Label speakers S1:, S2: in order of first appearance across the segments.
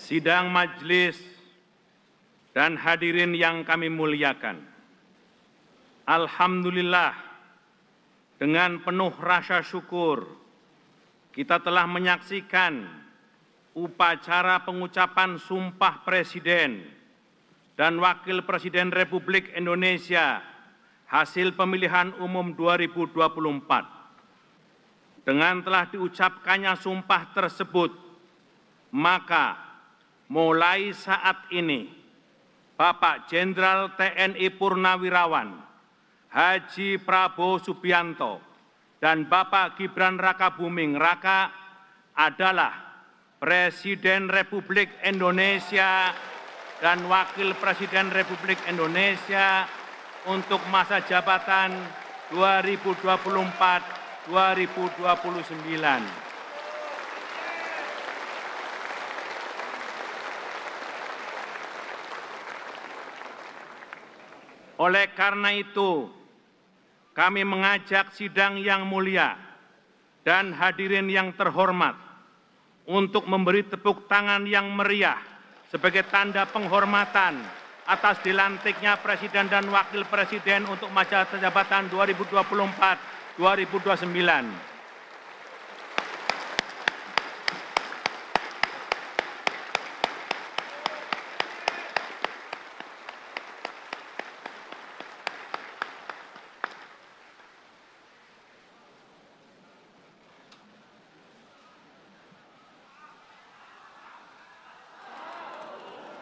S1: Sidang majelis dan hadirin yang kami muliakan. Alhamdulillah, dengan penuh rasa syukur, kita telah menyaksikan upacara pengucapan Sumpah Presiden dan Wakil Presiden Republik Indonesia hasil pemilihan umum 2024. Dengan telah diucapkannya sumpah tersebut, maka mulai saat ini Bapak Jenderal TNI Purnawirawan Haji Prabowo Subianto dan Bapak Gibran Rakabuming Raka adalah Presiden Republik Indonesia dan Wakil Presiden Republik Indonesia untuk masa jabatan 2024-2029. Oleh karena itu, kami mengajak sidang yang mulia dan hadirin yang terhormat untuk memberi tepuk tangan yang meriah sebagai tanda penghormatan atas dilantiknya Presiden dan Wakil Presiden untuk masa jabatan 2024-2029.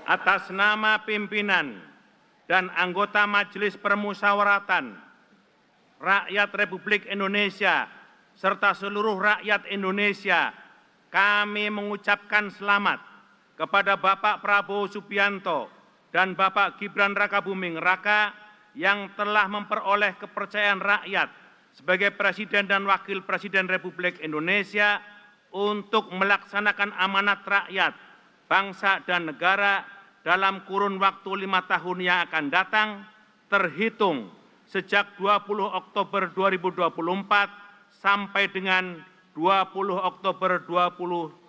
S1: Atas nama pimpinan dan anggota Majelis Permusyawaratan Rakyat Republik Indonesia serta seluruh rakyat Indonesia, kami mengucapkan selamat kepada Bapak Prabowo Subianto dan Bapak Gibran Rakabuming Raka yang telah memperoleh kepercayaan rakyat sebagai Presiden dan Wakil Presiden Republik Indonesia untuk melaksanakan amanat rakyat, bangsa dan negara dalam kurun waktu 5 tahun yang akan datang, terhitung sejak 20 Oktober 2024 sampai dengan 20 Oktober 2029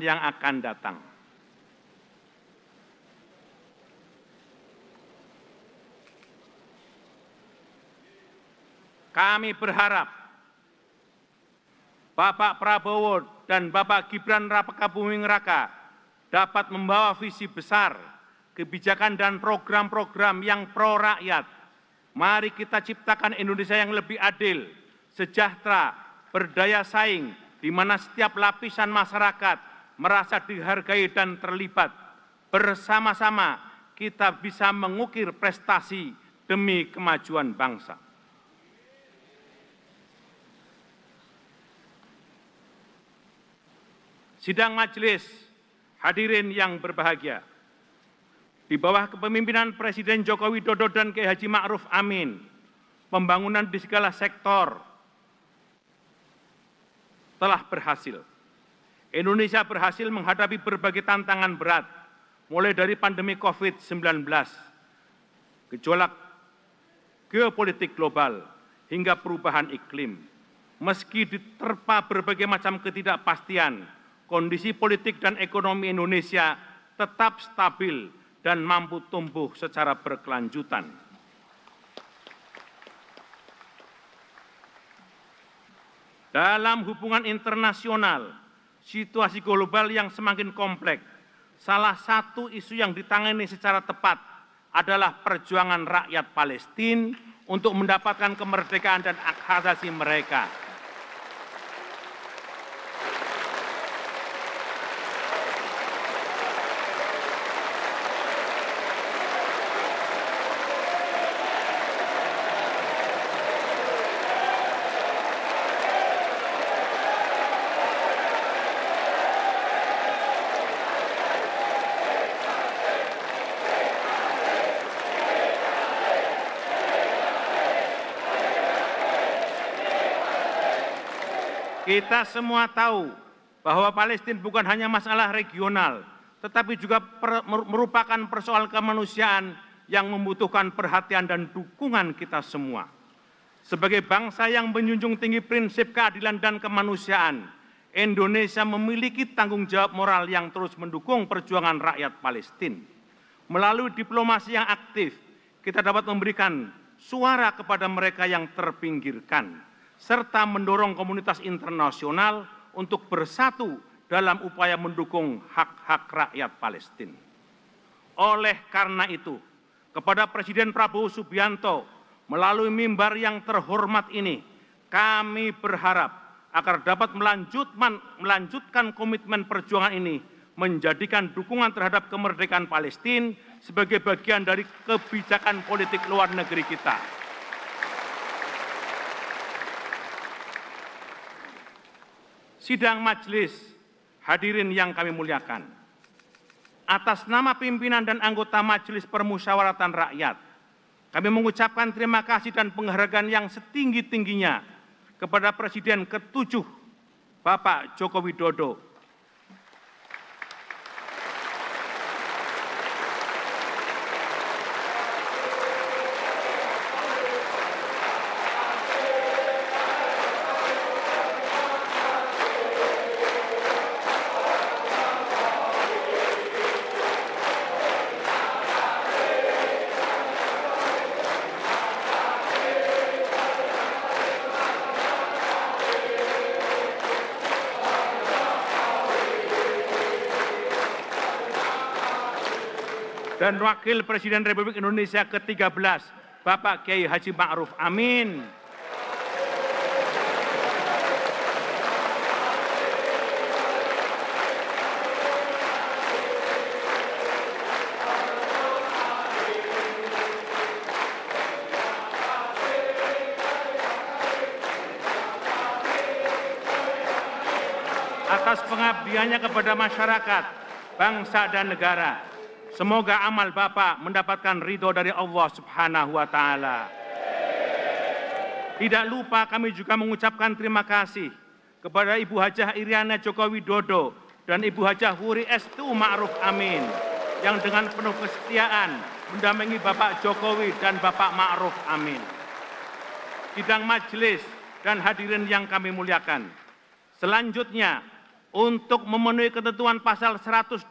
S1: yang akan datang. Kami berharap Bapak Prabowo dan Bapak Gibran Rakabuming Raka dapat membawa visi besar, kebijakan dan program-program yang pro rakyat. Mari kita ciptakan Indonesia yang lebih adil, sejahtera, berdaya saing, di mana setiap lapisan masyarakat merasa dihargai dan terlibat. Bersama-sama kita bisa mengukir prestasi demi kemajuan bangsa. Sidang majelis, hadirin yang berbahagia, di bawah kepemimpinan Presiden Joko Widodo dan Kiai Haji Ma'ruf Amin, pembangunan di segala sektor telah berhasil. Indonesia berhasil menghadapi berbagai tantangan berat, mulai dari pandemi COVID-19, gejolak geopolitik global, hingga perubahan iklim. Meski diterpa berbagai macam ketidakpastian, kondisi politik dan ekonomi Indonesia tetap stabil dan mampu tumbuh secara berkelanjutan. Dalam hubungan internasional, situasi global yang semakin kompleks, salah satu isu yang ditangani secara tepat adalah perjuangan rakyat Palestina untuk mendapatkan kemerdekaan dan hak asasi mereka. Kita semua tahu bahwa Palestina bukan hanya masalah regional, tetapi juga merupakan persoalan kemanusiaan yang membutuhkan perhatian dan dukungan kita semua. Sebagai bangsa yang menjunjung tinggi prinsip keadilan dan kemanusiaan, Indonesia memiliki tanggung jawab moral yang terus mendukung perjuangan rakyat Palestina. Melalui diplomasi yang aktif, kita dapat memberikan suara kepada mereka yang terpinggirkan, serta mendorong komunitas internasional untuk bersatu dalam upaya mendukung hak-hak rakyat Palestina. Oleh karena itu, kepada Presiden Prabowo Subianto, melalui mimbar yang terhormat ini, kami berharap agar dapat melanjutkan komitmen perjuangan ini, menjadikan dukungan terhadap kemerdekaan Palestina sebagai bagian dari kebijakan politik luar negeri kita. Sidang majelis, hadirin yang kami muliakan. Atas nama pimpinan dan anggota Majelis Permusyawaratan Rakyat, kami mengucapkan terima kasih dan penghargaan yang setinggi-tingginya kepada Presiden ke-7, Bapak Joko Widodo. Dan Wakil Presiden Republik Indonesia ke-13, Bapak Kiai Haji Ma'ruf Amin. Atas pengabdiannya kepada masyarakat, bangsa dan negara. Semoga amal Bapak mendapatkan ridho dari Allah Subhanahu wa Ta'ala. Tidak lupa kami juga mengucapkan terima kasih kepada Ibu Hajah Iriana Joko Widodo dan Ibu Hajah Wuri Estu Ma'ruf Amin yang dengan penuh kesetiaan mendampingi Bapak Jokowi dan Bapak Ma'ruf Amin. Sidang majelis dan hadirin yang kami muliakan. Selanjutnya, untuk memenuhi ketentuan pasal 121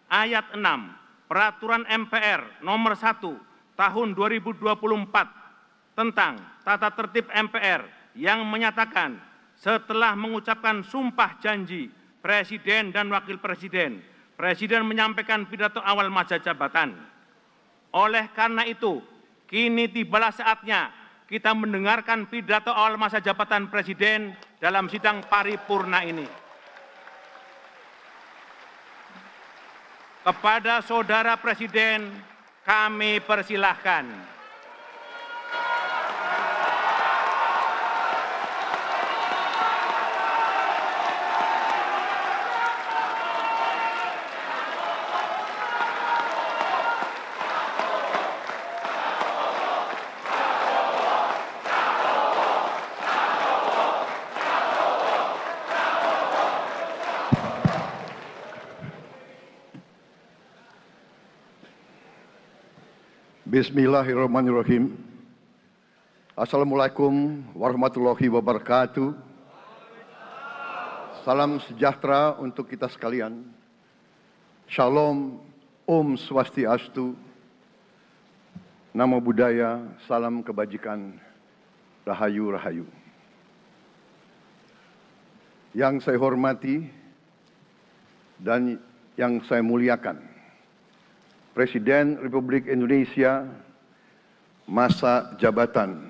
S1: Ayat 6, Peraturan MPR Nomor 1 Tahun 2024 tentang Tata Tertib MPR yang menyatakan setelah mengucapkan sumpah janji Presiden dan Wakil Presiden, Presiden menyampaikan pidato awal masa jabatan. Oleh karena itu, kini tibalah saatnya kita mendengarkan pidato awal masa jabatan Presiden dalam sidang paripurna ini. Kepada Saudara Presiden, kami persilahkan.
S2: Bismillahirrahmanirrahim. Assalamualaikum warahmatullahi wabarakatuh. Salam sejahtera untuk kita sekalian. Shalom, Om Swastiastu, Namo Buddhaya, salam kebajikan, Rahayu Rahayu. Yang saya hormati dan yang saya muliakan, Presiden Republik Indonesia masa jabatan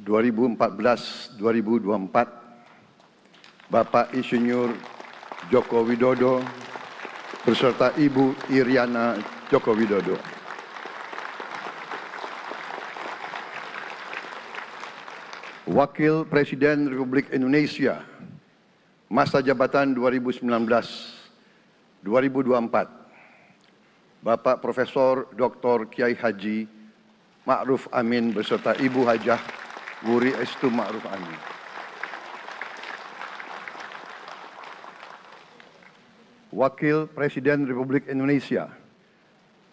S2: 2014-2024, Bapak Insinyur Joko Widodo beserta Ibu Iriana Joko Widodo. Wakil Presiden Republik Indonesia masa jabatan 2019-2024, Bapak Profesor Dr. Kiai Haji Ma'ruf Amin beserta Ibu Hajah Wuri Estu Ma'ruf Amin. Wakil Presiden Republik Indonesia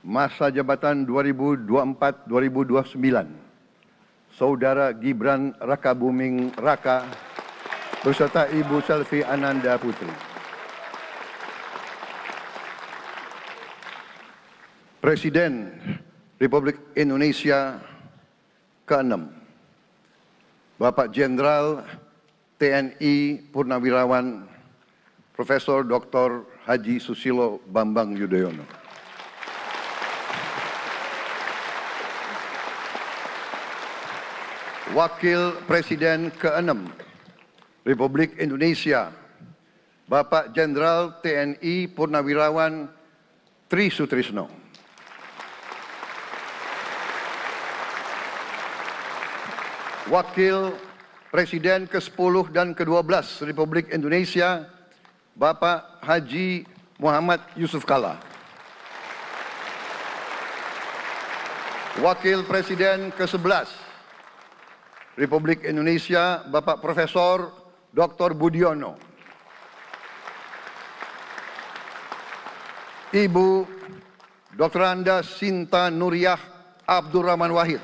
S2: masa jabatan 2024-2029, Saudara Gibran Rakabuming Raka beserta Ibu Selvi Ananda Putri. Presiden Republik Indonesia ke-6, Bapak Jenderal TNI Purnawirawan Profesor Dr. Haji Susilo Bambang Yudhoyono. Wakil Presiden ke-6 Republik Indonesia, Bapak Jenderal TNI Purnawirawan Tri Sutrisno. Wakil Presiden ke-10 dan ke-12 Republik Indonesia, Bapak Haji Muhammad Yusuf Kalla. Wakil Presiden ke-11 Republik Indonesia, Bapak Profesor Dr. Budiono. Ibu Dr. Anda Sinta Nuriyah Abdurrahman Wahid.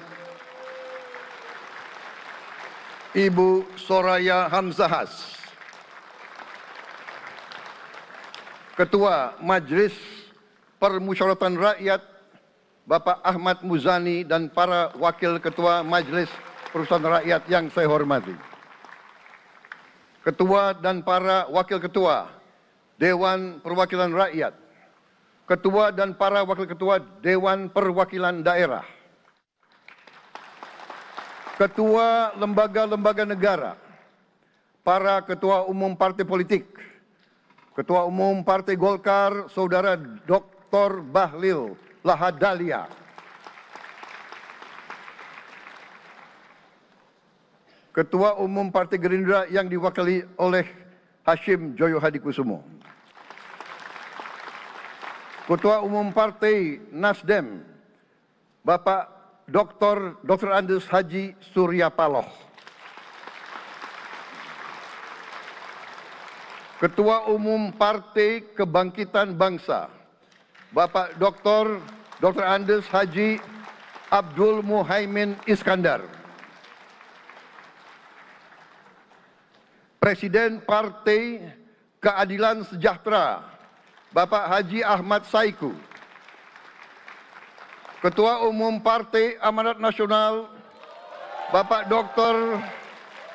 S2: Ibu Soraya Hamzahas. Ketua Majelis Permusyawaratan Rakyat Bapak Ahmad Muzani dan para Wakil Ketua Majelis Permusyawaratan Rakyat yang saya hormati. Ketua dan para Wakil Ketua Dewan Perwakilan Rakyat. Ketua dan para Wakil Ketua Dewan Perwakilan Daerah. Ketua lembaga-lembaga negara. Para Ketua Umum Partai Politik. Ketua Umum Partai Golkar, Saudara Dr. Bahlil Lahadalia. Ketua Umum Partai Gerindra yang diwakili oleh Hashim Joyo Hadikusumo. Ketua Umum Partai Nasdem, Bapak Dr. Andes Haji Surya Paloh. Ketua Umum Partai Kebangkitan Bangsa, Bapak Dr. Andes Haji Abdul Muhaimin Iskandar. Presiden Partai Keadilan Sejahtera, Bapak Haji Ahmad Saiku. Ketua Umum Partai Amanat Nasional, Bapak Dr.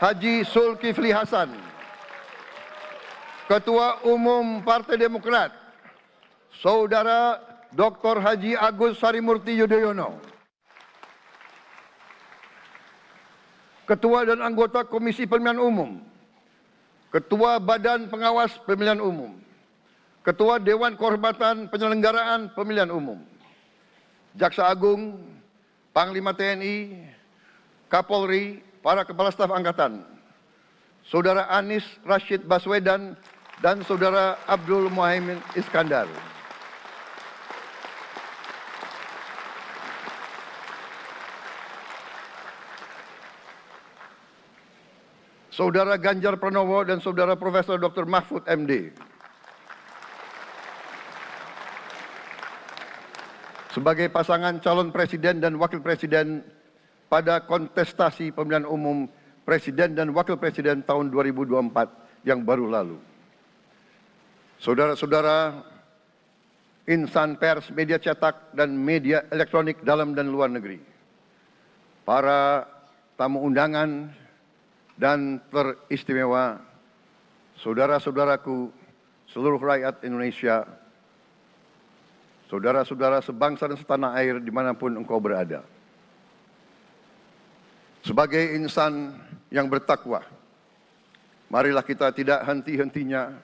S2: Haji Zulkifli Hasan. Ketua Umum Partai Demokrat, Saudara Dr. Haji Agus Harimurti Yudhoyono. Ketua dan anggota Komisi Pemilihan Umum, Ketua Badan Pengawas Pemilihan Umum, Ketua Dewan Kehormatan Penyelenggaraan Pemilihan Umum, Jaksa Agung, Panglima TNI, Kapolri, para Kepala Staf Angkatan, Saudara Anies Rashid Baswedan, dan Saudara Abdul Muhaimin Iskandar. Saudara Ganjar Pranowo dan Saudara Profesor Dr. Mahfud MD. Sebagai pasangan calon presiden dan wakil presiden pada kontestasi pemilihan umum presiden dan wakil presiden tahun 2024 yang baru lalu. Saudara-saudara insan pers, media cetak, dan media elektronik dalam dan luar negeri. Para tamu undangan dan teristimewa, saudara-saudaraku, seluruh rakyat Indonesia, saudara-saudara sebangsa dan setanah air dimanapun engkau berada. Sebagai insan yang bertakwa, marilah kita tidak henti-hentinya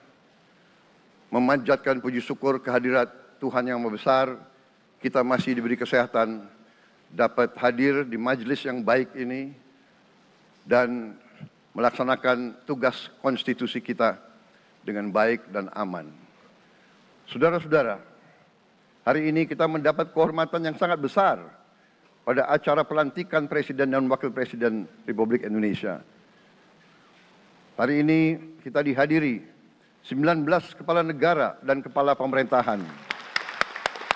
S2: memanjatkan puji syukur kehadirat Tuhan yang Maha Besar. Kita masih diberi kesehatan, dapat hadir di majelis yang baik ini, dan melaksanakan tugas konstitusi kita dengan baik dan aman. Saudara-saudara, hari ini kita mendapat kehormatan yang sangat besar pada acara pelantikan Presiden dan Wakil Presiden Republik Indonesia. Hari ini kita dihadiri 19 kepala negara dan kepala pemerintahan,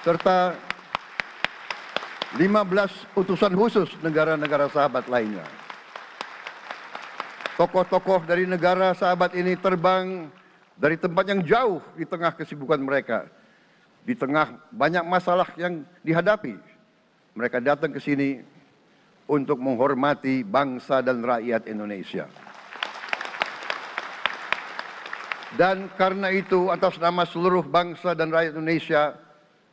S2: serta 15 utusan khusus negara-negara sahabat lainnya. Tokoh-tokoh dari negara sahabat ini terbang dari tempat yang jauh di tengah kesibukan mereka. Di tengah banyak masalah yang dihadapi, mereka datang ke sini untuk menghormati bangsa dan rakyat Indonesia. Dan karena itu, atas nama seluruh bangsa dan rakyat Indonesia,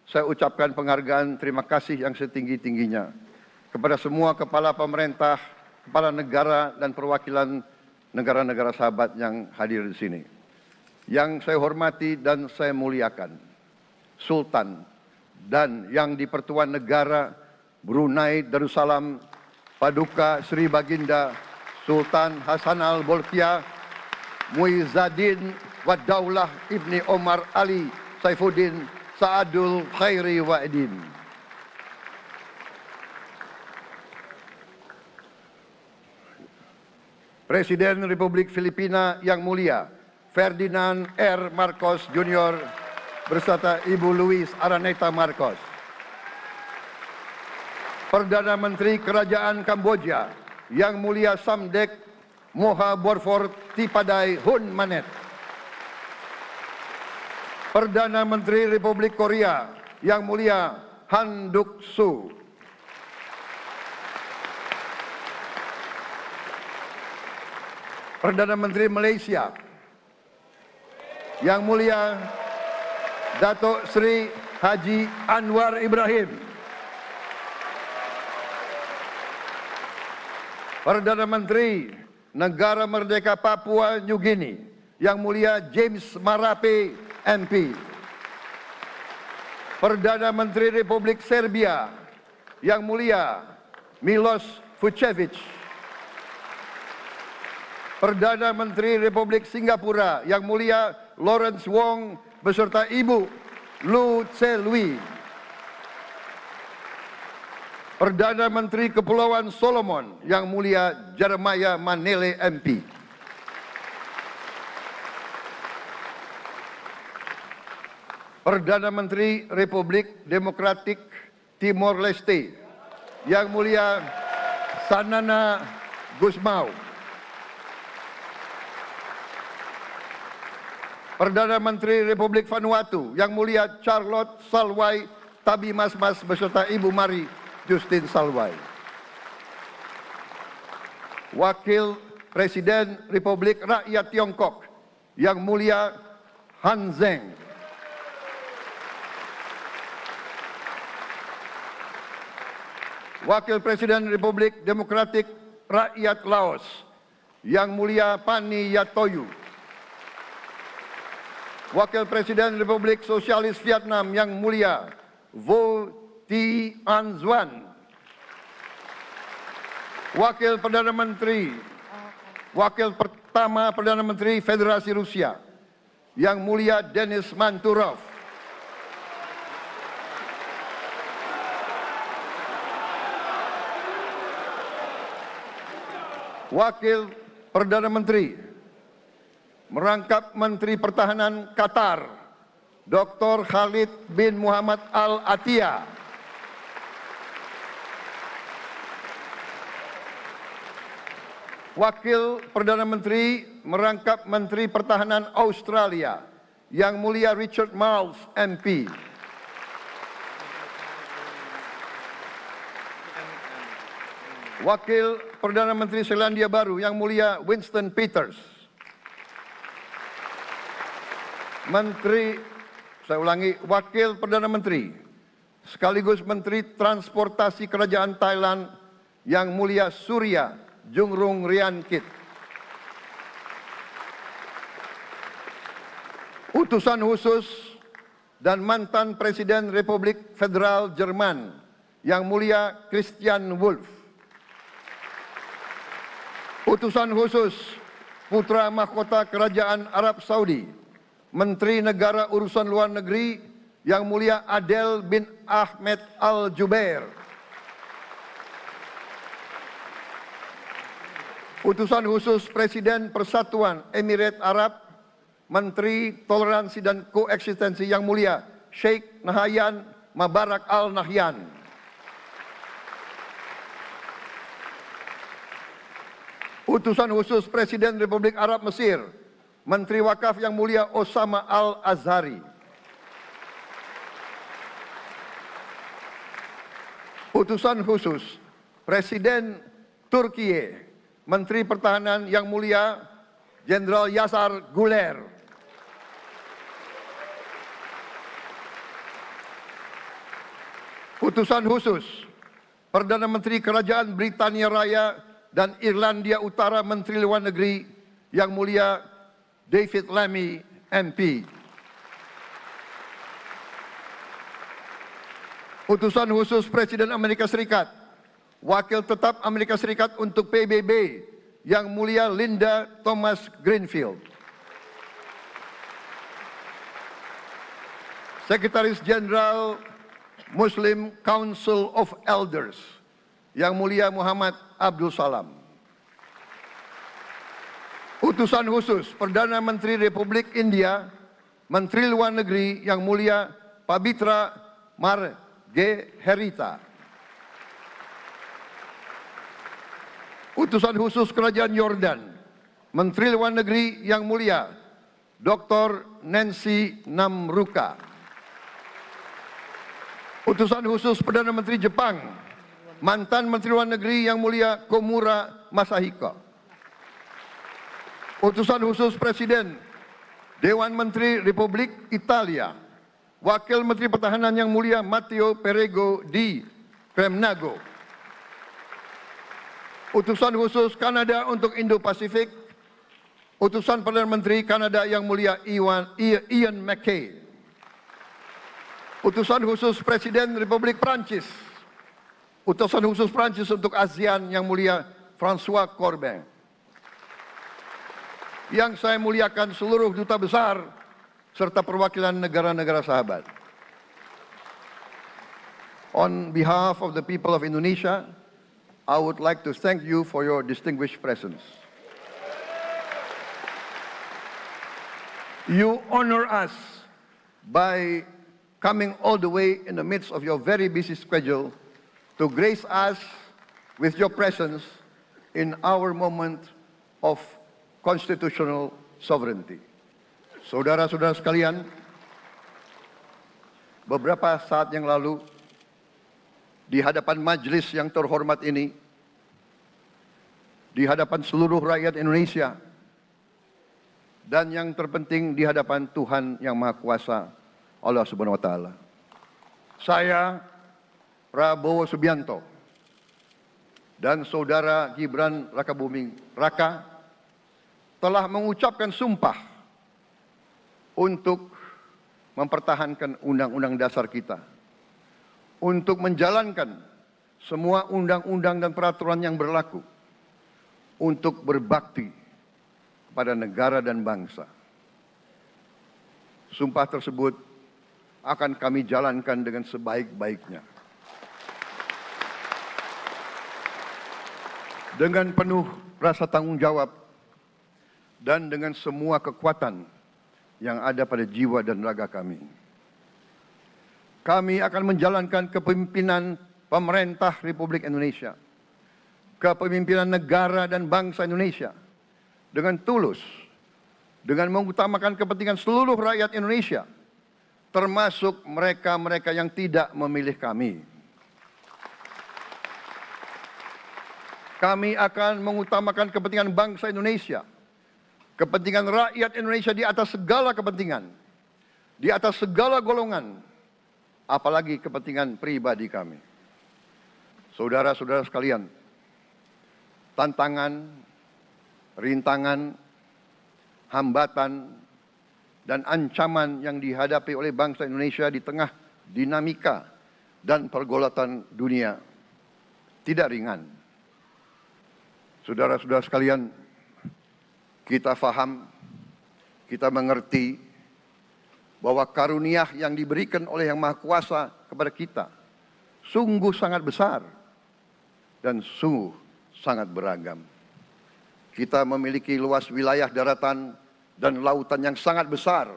S2: saya ucapkan penghargaan terima kasih yang setinggi-tingginya kepada semua kepala pemerintah, kepala negara, dan perwakilan negara-negara sahabat yang hadir di sini. Yang saya hormati dan saya muliakan, Sultan dan yang di Pertuan Negara Brunei Darussalam Paduka Sri Baginda Sultan Hasan Al-Bolkiah Muizzaddin Wadaulah Ibni Omar Ali Saifuddin Saadul Khairi Wa'idin. Presiden Republik Filipina yang mulia Ferdinand R. Marcos Jr. beserta Ibu Luis Araneta Marcos. Perdana Menteri Kerajaan Kamboja yang mulia Samdech Moha Borfor Tipadai Hun Manet. Perdana Menteri Republik Korea yang mulia Han Duck-soo. Perdana Menteri Malaysia yang mulia Datuk Seri Haji Anwar Ibrahim. Perdana Menteri Negara Merdeka Papua New Guinea yang mulia James Marape MP. Perdana Menteri Republik Serbia yang mulia Milos Vucevic. Perdana Menteri Republik Singapura yang mulia Lawrence Wong beserta Ibu Lu Tse Lui. Perdana Menteri Kepulauan Solomon yang mulia Jeremiah Manele MP. Perdana Menteri Republik Demokratik Timor Leste yang mulia Sanana Gusmao. Perdana Menteri Republik Vanuatu yang mulia Charlotte Salwai Tabimasmas beserta Ibu Mari Justin Salwai. Wakil Presiden Republik Rakyat Tiongkok yang mulia Han Zheng. Wakil Presiden Republik Demokratik Rakyat Laos yang mulia Pani Yatoyu. Wakil Presiden Republik Sosialis Vietnam yang mulia Vo Thi An Xuan. Wakil pertama Perdana Menteri Federasi Rusia yang mulia Denis Manturov. Wakil Perdana Menteri merangkap Menteri Pertahanan Qatar, Dr. Khalid bin Muhammad Al Attiyah. Wakil Perdana Menteri merangkap Menteri Pertahanan Australia yang mulia Richard Marles MP. Wakil Perdana Menteri Selandia Baru yang mulia Winston Peters. Wakil Perdana Menteri sekaligus Menteri Transportasi Kerajaan Thailand yang mulia Surya Jungrung Riankit. Utusan khusus dan mantan Presiden Republik Federal Jerman yang mulia Christian Wulff. Utusan khusus Putra Mahkota Kerajaan Arab Saudi, Menteri Negara Urusan Luar Negeri yang mulia Adel bin Ahmed Al-Jubair. Utusan khusus Presiden Persatuan Emirat Arab, Menteri Toleransi dan Koeksistensi yang mulia Sheikh Nahyan Mubarak Al Nahyan. Utusan khusus Presiden Republik Arab Mesir, Menteri Wakaf Yang Mulia Osama Al-Azhari. Utusan khusus Presiden Turkiye, Menteri Pertahanan Yang Mulia Jenderal Yasar Guler. Utusan khusus Perdana Menteri Kerajaan Britania Raya dan Irlandia Utara, Menteri Luar Negeri Yang Mulia David Lammy, MP. Utusan khusus Presiden Amerika Serikat, Wakil Tetap Amerika Serikat untuk PBB Yang Mulia Linda Thomas Greenfield. Sekretaris Jenderal Muslim Council of Elders Yang Mulia Muhammad Abdul Salam. Utusan khusus Perdana Menteri Republik India, Menteri Luar Negeri Yang Mulia Pabitra Margherita. Utusan khusus Kerajaan Yordan, Menteri Luar Negeri Yang Mulia Dr. Nancy Namruka. Utusan khusus Perdana Menteri Jepang, mantan Menteri Luar Negeri Yang Mulia Komura Masahiko. Utusan khusus Presiden Dewan Menteri Republik Italia, Wakil Menteri Pertahanan Yang Mulia Matteo Perego di Cremnago. Utusan khusus Kanada untuk Indo-Pasifik, Utusan Perdana Menteri Kanada Yang Mulia Ian MacKay. Utusan khusus Presiden Republik Prancis, Utusan khusus Prancis untuk ASEAN Yang Mulia François Corbin. Yang saya muliakan seluruh duta besar serta perwakilan negara-negara sahabat. On behalf of the people of Indonesia, I would like to thank you for your distinguished presence. You honor us by coming all the way in the midst of your very busy schedule to grace us with your presence in our moment of constitutional sovereignty. Saudara-saudara sekalian, beberapa saat yang lalu di hadapan majelis yang terhormat ini, di hadapan seluruh rakyat Indonesia, dan yang terpenting di hadapan Tuhan Yang Maha Kuasa, Allah Subhanahu wa Ta'ala, saya Prabowo Subianto dan saudara Gibran Rakabuming Raka telah mengucapkan sumpah untuk mempertahankan undang-undang dasar kita, untuk menjalankan semua undang-undang dan peraturan yang berlaku, untuk berbakti kepada negara dan bangsa. Sumpah tersebut akan kami jalankan dengan sebaik-baiknya, dengan penuh rasa tanggung jawab dan dengan semua kekuatan yang ada pada jiwa dan raga kami. Kami akan menjalankan kepemimpinan pemerintah Republik Indonesia, kepemimpinan negara dan bangsa Indonesia dengan tulus, dengan mengutamakan kepentingan seluruh rakyat Indonesia, termasuk mereka-mereka yang tidak memilih kami. Kami akan mengutamakan kepentingan bangsa Indonesia, kepentingan rakyat Indonesia di atas segala kepentingan, di atas segala golongan, apalagi kepentingan pribadi kami. Saudara-saudara sekalian, tantangan, rintangan, hambatan, dan ancaman yang dihadapi oleh bangsa Indonesia di tengah dinamika dan pergolatan dunia tidak ringan. Saudara-saudara sekalian, kita faham, kita mengerti bahwa karunia yang diberikan oleh Yang Maha Kuasa kepada kita sungguh sangat besar dan sungguh sangat beragam. Kita memiliki luas wilayah daratan dan lautan yang sangat besar.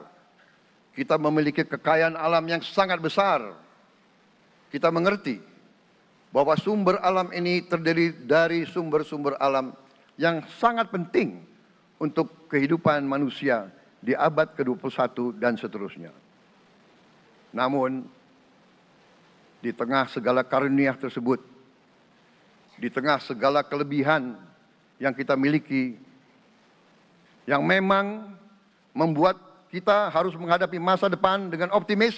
S2: Kita memiliki kekayaan alam yang sangat besar. Kita mengerti bahwa sumber alam ini terdiri dari sumber-sumber alam yang sangat penting untuk kehidupan manusia di abad ke-21 dan seterusnya. Namun, di tengah segala karunia tersebut, di tengah segala kelebihan yang kita miliki, yang memang membuat kita harus menghadapi masa depan dengan optimis,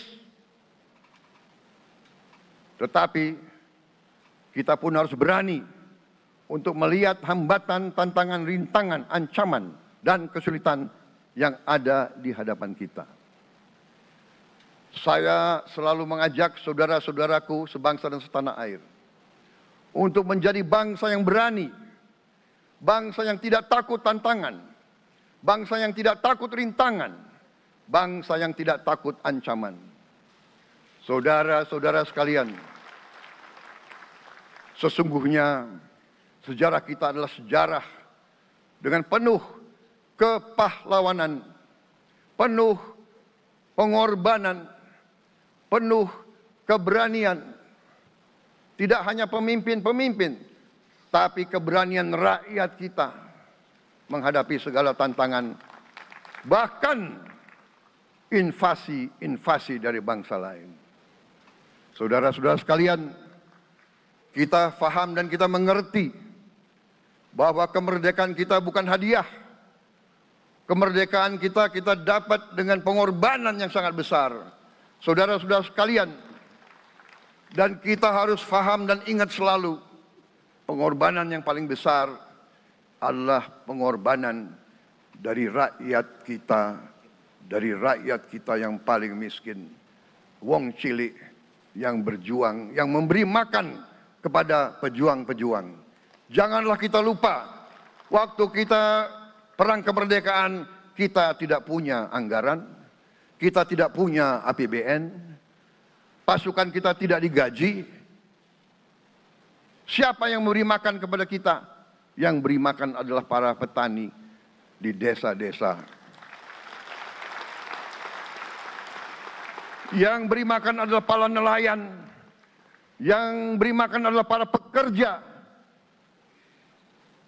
S2: tetapi kita pun harus berani untuk melihat hambatan, tantangan, rintangan, ancaman, dan kesulitan yang ada di hadapan kita. Saya selalu mengajak saudara-saudaraku sebangsa dan setanah air untuk menjadi bangsa yang berani, bangsa yang tidak takut tantangan, bangsa yang tidak takut rintangan, bangsa yang tidak takut ancaman. Saudara-saudara sekalian, sesungguhnya sejarah kita adalah sejarah dengan penuh kepahlawanan, penuh pengorbanan, penuh keberanian. Tidak hanya pemimpin-pemimpin, tapi keberanian rakyat kita menghadapi segala tantangan, bahkan invasi-invasi dari bangsa lain. Saudara-saudara sekalian, kita faham dan kita mengerti bahwa kemerdekaan kita bukan hadiah. Kemerdekaan kita dapat dengan pengorbanan yang sangat besar. Saudara-saudara sekalian, dan kita harus faham dan ingat selalu, pengorbanan yang paling besar adalah pengorbanan dari rakyat kita yang paling miskin. Wong cilik yang berjuang, yang memberi makan kepada pejuang-pejuang. Janganlah kita lupa, waktu kita perang kemerdekaan, kita tidak punya anggaran, kita tidak punya APBN, pasukan kita tidak digaji. Siapa yang memberi makan kepada kita? Yang beri makan adalah para petani di desa-desa. Yang beri makan adalah para nelayan. Yang beri makan adalah para pekerja.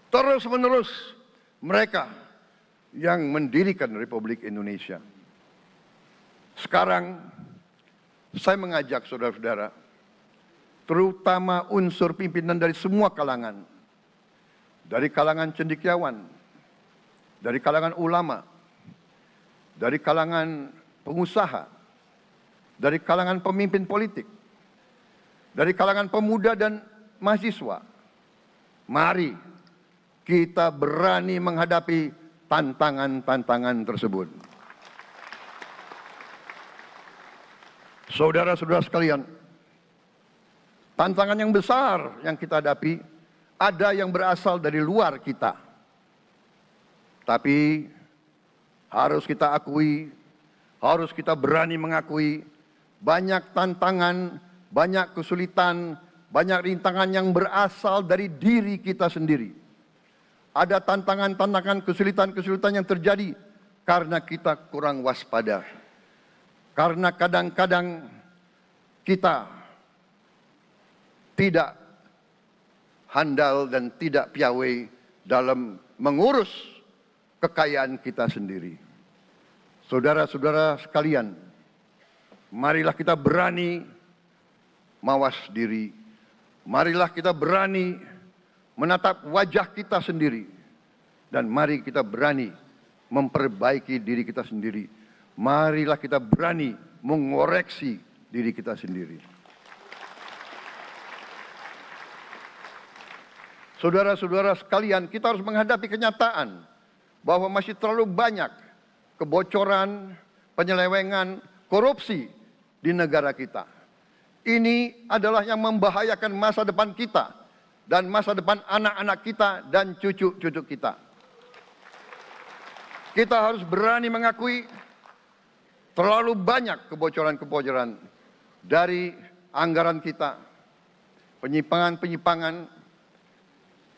S2: Terus-menerus mereka yang mendirikan Republik Indonesia. Sekarang saya mengajak saudara-saudara, terutama unsur pimpinan dari semua kalangan, dari kalangan cendekiawan, dari kalangan ulama, dari kalangan pengusaha, dari kalangan pemimpin politik, dari kalangan pemuda dan mahasiswa. Mari kita berani menghadapi tantangan-tantangan tersebut. Saudara-saudara sekalian, tantangan yang besar yang kita hadapi ada yang berasal dari luar kita. Tapi harus kita akui, harus kita berani mengakui, banyak tantangan, banyak kesulitan, banyak rintangan yang berasal dari diri kita sendiri. Ada tantangan-tantangan, kesulitan-kesulitan yang terjadi karena kita kurang waspada. Karena kadang-kadang kita tidak handal dan tidak piawai dalam mengurus kekayaan kita sendiri. Saudara-saudara sekalian, marilah kita berani mawas diri. Marilah kita berani menatap wajah kita sendiri. Dan mari kita berani memperbaiki diri kita sendiri. Marilah kita berani mengoreksi diri kita sendiri. Saudara-saudara sekalian, kita harus menghadapi kenyataan bahwa masih terlalu banyak kebocoran, penyelewengan, korupsi di negara kita. Ini adalah yang membahayakan masa depan kita dan masa depan anak-anak kita dan cucu-cucu kita. Kita harus berani mengakui terlalu banyak kebocoran-kebocoran dari anggaran kita, penyimpangan-penyimpangan,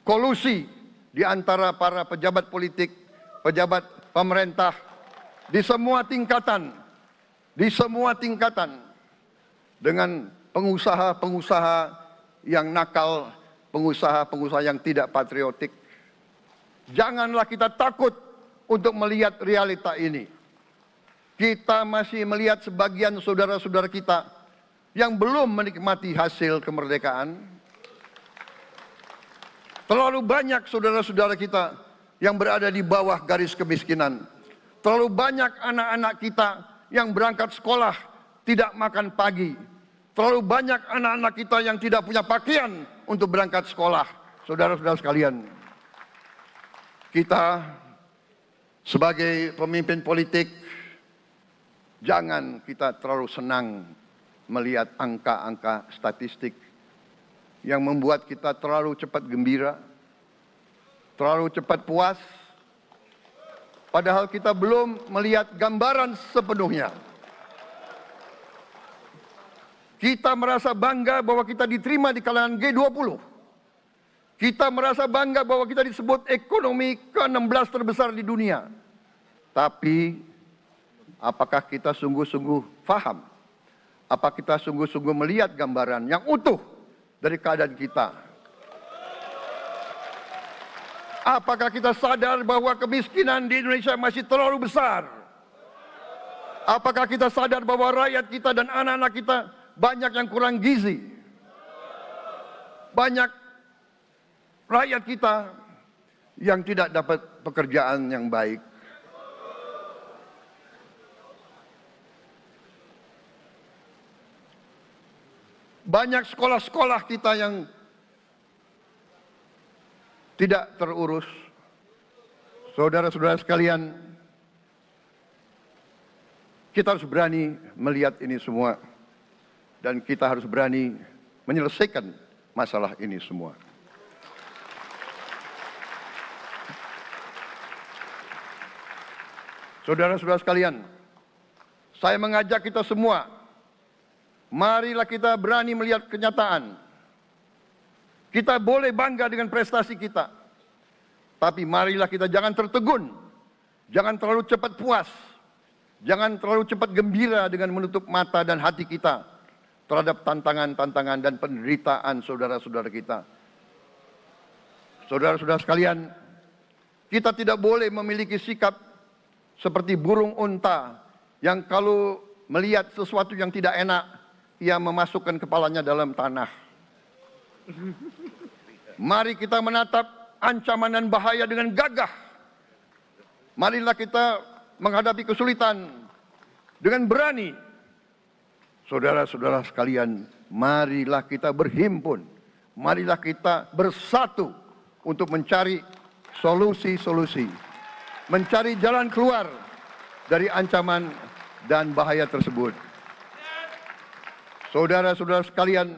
S2: kolusi di antara para pejabat politik, pejabat pemerintah di semua tingkatan, dengan pengusaha-pengusaha yang nakal, pengusaha-pengusaha yang tidak patriotik. Janganlah kita takut untuk melihat realita ini. Kita masih melihat sebagian saudara-saudara kita yang belum menikmati hasil kemerdekaan. Terlalu banyak saudara-saudara kita yang berada di bawah garis kemiskinan. Terlalu banyak anak-anak kita yang berangkat sekolah tidak makan pagi. Terlalu banyak anak-anak kita yang tidak punya pakaian untuk berangkat sekolah. Saudara-saudara sekalian, kita sebagai pemimpin politik, jangan kita terlalu senang melihat angka-angka statistik yang membuat kita terlalu cepat gembira, terlalu cepat puas, padahal kita belum melihat gambaran sepenuhnya. Kita merasa bangga bahwa kita diterima di kalangan G20. Kita merasa bangga bahwa kita disebut ekonomi ke-16 terbesar di dunia. Tapi, apakah kita sungguh-sungguh faham? Apa kita sungguh-sungguh melihat gambaran yang utuh dari keadaan kita? Apakah kita sadar bahwa kemiskinan di Indonesia masih terlalu besar? Apakah kita sadar bahwa rakyat kita dan anak-anak kita banyak yang kurang gizi? Banyak rakyat kita yang tidak dapat pekerjaan yang baik. Banyak sekolah-sekolah kita yang tidak terurus. Saudara-saudara sekalian, kita harus berani melihat ini semua. Dan kita harus berani menyelesaikan masalah ini semua. Saudara-saudara sekalian, saya mengajak kita semua, marilah kita berani melihat kenyataan. Kita boleh bangga dengan prestasi kita, tapi marilah kita jangan tertegun, jangan terlalu cepat puas, jangan terlalu cepat gembira dengan menutup mata dan hati kita terhadap tantangan-tantangan dan penderitaan saudara-saudara kita. Saudara-saudara sekalian, kita tidak boleh memiliki sikap seperti burung unta yang kalau melihat sesuatu yang tidak enak, ia memasukkan kepalanya dalam tanah. Mari kita menatap ancaman dan bahaya dengan gagah. Marilah kita menghadapi kesulitan dengan berani. Saudara-saudara sekalian, marilah kita berhimpun. Marilah kita bersatu untuk mencari solusi-solusi, mencari jalan keluar dari ancaman dan bahaya tersebut. Saudara-saudara sekalian,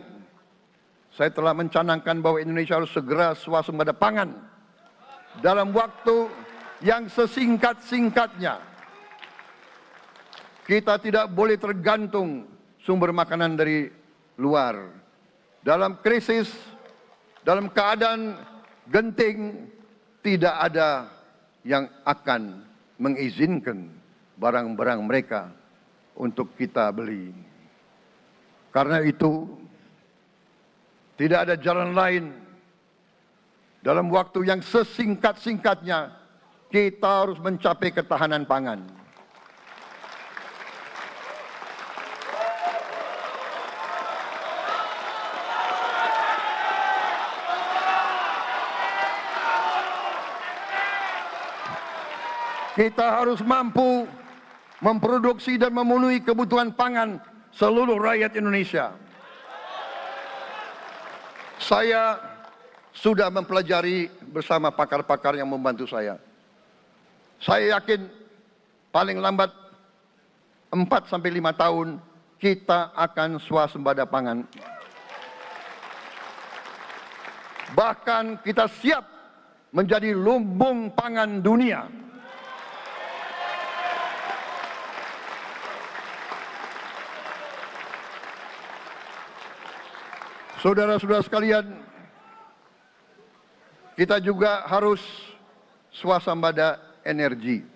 S2: saya telah mencanangkan bahwa Indonesia harus segera swasembada pangan dalam waktu yang sesingkat-singkatnya. Kita tidak boleh tergantung sumber makanan dari luar. Dalam krisis, dalam keadaan genting, tidak ada yang akan mengizinkan barang-barang mereka untuk kita beli. Karena itu, tidak ada jalan lain. Dalam waktu yang sesingkat-singkatnya, kita harus mencapai ketahanan pangan. Kita harus mampu memproduksi dan memenuhi kebutuhan pangan seluruh rakyat Indonesia. Saya sudah mempelajari bersama pakar-pakar yang membantu saya. Saya yakin paling lambat 4 sampai 5 tahun kita akan swasembada pangan. Bahkan kita siap menjadi lumbung pangan dunia. Saudara-saudara sekalian, kita juga harus swasembada energi.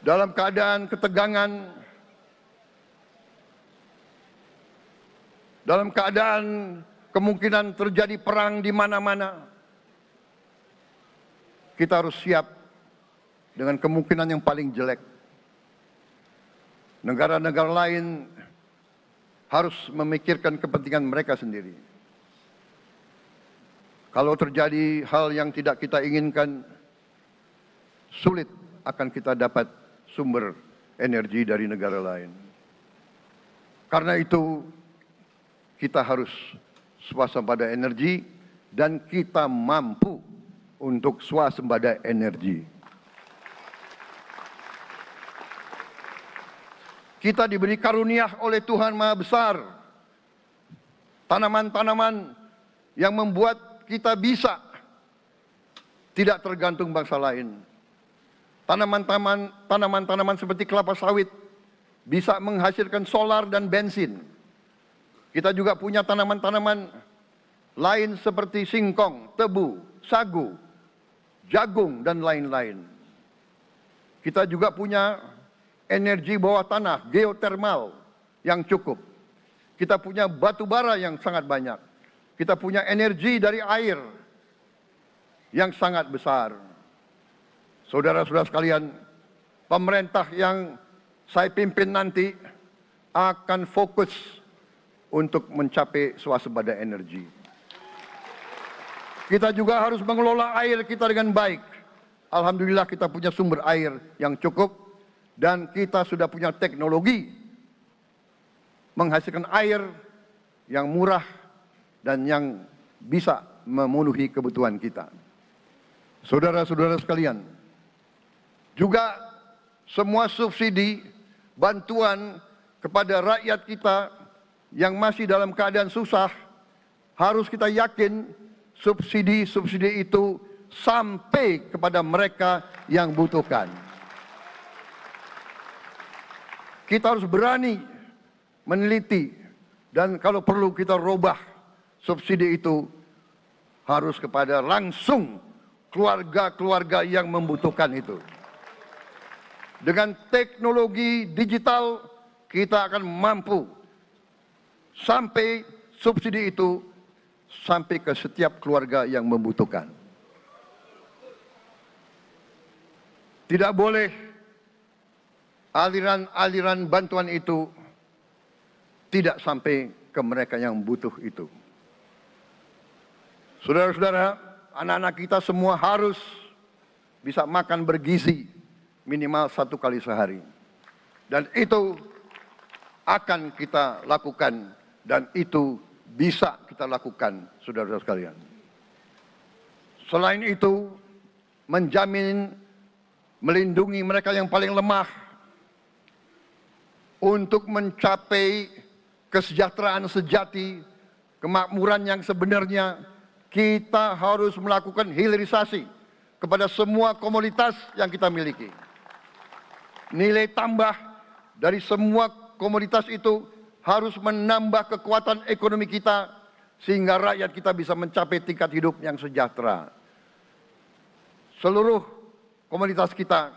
S2: Dalam keadaan ketegangan, dalam keadaan kemungkinan terjadi perang di mana-mana, kita harus siap dengan kemungkinan yang paling jelek. Negara-negara lain harus memikirkan kepentingan mereka sendiri. Kalau terjadi hal yang tidak kita inginkan, sulit akan kita dapat sumber energi dari negara lain. Karena itu, kita harus swasembada energi dan kita mampu untuk swasembada energi. Kita diberi karunia oleh Tuhan Maha Besar. Tanaman-tanaman yang membuat kita bisa tidak tergantung bangsa lain. Tanaman-tanaman seperti kelapa sawit bisa menghasilkan solar dan bensin. Kita juga punya tanaman-tanaman lain seperti singkong, tebu, sagu, jagung, dan lain-lain. Kita juga punya energi bawah tanah, geotermal yang cukup. Kita punya batu bara yang sangat banyak. Kita punya energi dari air yang sangat besar. Saudara-saudara sekalian, pemerintah yang saya pimpin nanti akan fokus untuk mencapai swasembada energi. Kita juga harus mengelola air kita dengan baik. Alhamdulillah kita punya sumber air yang cukup dan kita sudah punya teknologi menghasilkan air yang murah dan yang bisa memenuhi kebutuhan kita. Saudara-saudara sekalian, juga semua subsidi, bantuan kepada rakyat kita yang masih dalam keadaan susah, harus kita yakin subsidi-subsidi itu sampai kepada mereka yang butuhkan. Kita harus berani meneliti dan kalau perlu kita robah subsidi itu harus kepada langsung keluarga-keluarga yang membutuhkan itu. Dengan teknologi digital kita akan mampu sampai subsidi itu sampai ke setiap keluarga yang membutuhkan. Tidak boleh aliran-aliran bantuan itu tidak sampai ke mereka yang butuh itu. Saudara-saudara, anak-anak kita semua harus bisa makan bergizi minimal 1 kali sehari. Dan itu akan kita lakukan dan itu bisa kita lakukan, saudara-saudara sekalian. Selain itu, menjamin melindungi mereka yang paling lemah untuk mencapai kesejahteraan sejati, kemakmuran yang sebenarnya. Kita harus melakukan hilirisasi kepada semua komoditas yang kita miliki. Nilai tambah dari semua komoditas itu harus menambah kekuatan ekonomi kita sehingga rakyat kita bisa mencapai tingkat hidup yang sejahtera. Seluruh komoditas kita